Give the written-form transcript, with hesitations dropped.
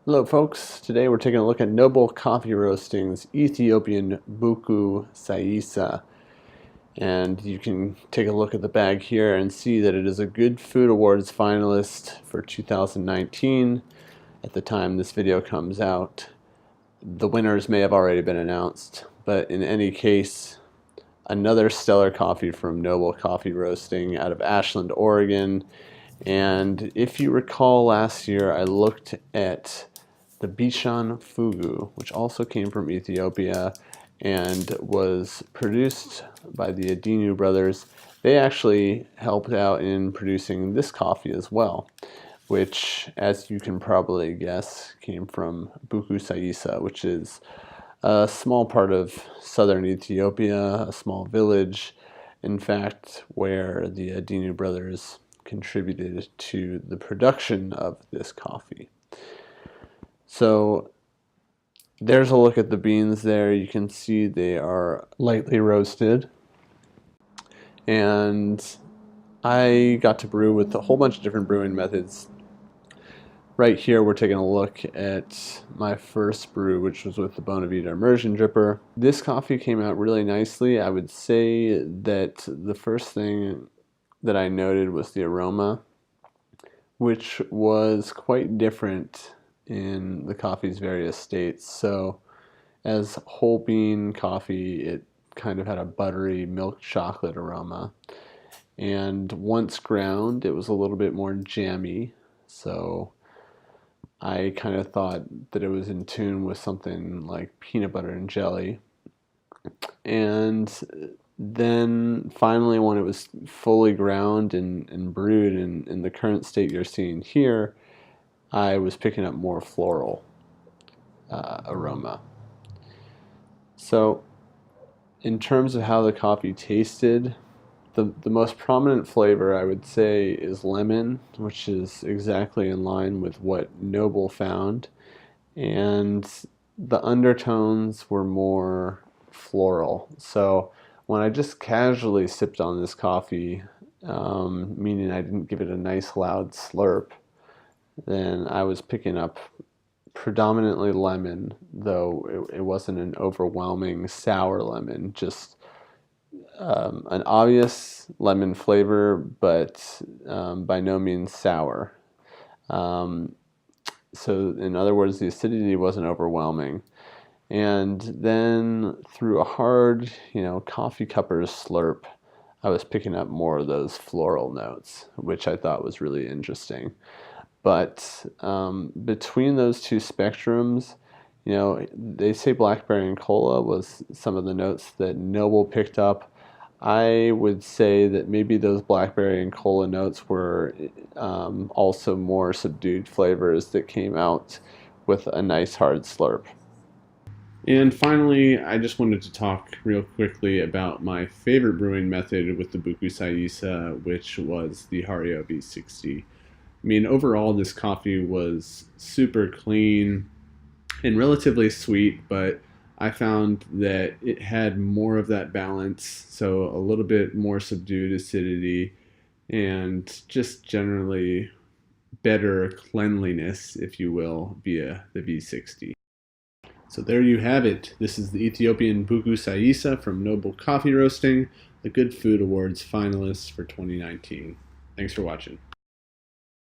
Hello folks, today we're taking a look at Noble Coffee Roasting's Ethiopian Buku Sayisa. And you can take a look at the bag here and see that it is a Good Food Awards finalist for 2019. At the time this video comes out, the winners may have already been announced, but in any case, another stellar coffee from Noble Coffee Roasting out of Ashland, Oregon. And if you recall last year, I looked at the Bishan Fugu, which also came from Ethiopia and was produced by the Adinew Brothers. They actually helped out in producing this coffee as well, which, as you can probably guess, came from Buku Sayisa, which is a small part of southern Ethiopia, a small village, in fact, where the Adinew Brothers contributed to the production of this coffee. So there's a look at the beans there. You can see they are lightly roasted. And I got to brew with a whole bunch of different brewing methods. Right here we're taking a look at my first brew, which was with the Bonavita immersion dripper. This coffee came out really nicely. I would say that the first thing that I noted was the aroma, which was quite different in the coffee's various states. So as whole bean coffee, it kind of had a buttery milk chocolate aroma. And once ground, it was a little bit more jammy. So I kind of thought that it was in tune with something like peanut butter and jelly. And then finally, when it was fully ground and brewed in the current state you're seeing here, I was picking up more floral aroma. So in terms of how the coffee tasted, the most prominent flavor I would say is lemon, which is exactly in line with what Noble found. And the undertones were more floral. So when I just casually sipped on this coffee, meaning I didn't give it a nice loud slurp, then I was picking up predominantly lemon, though it wasn't an overwhelming sour lemon, just an obvious lemon flavor, but by no means sour. So in other words, the acidity wasn't overwhelming. And then through a hard, coffee cupper's slurp, I was picking up more of those floral notes, which I thought was really interesting. But between those two spectrums, they say blackberry and cola was some of the notes that Noble picked up. I would say that maybe those blackberry and cola notes were also more subdued flavors that came out with a nice hard slurp. And finally, I just wanted to talk real quickly about my favorite brewing method with the Buku Sayisa, which was the Hario V60. I mean, overall, this coffee was super clean and relatively sweet, but I found that it had more of that balance, so a little bit more subdued acidity and just generally better cleanliness, if you will, via the V60. So there you have it. This is the Ethiopian Buku Sayisa from Noble Coffee Roasting, the Good Food Awards finalists for 2019. Thanks for watching.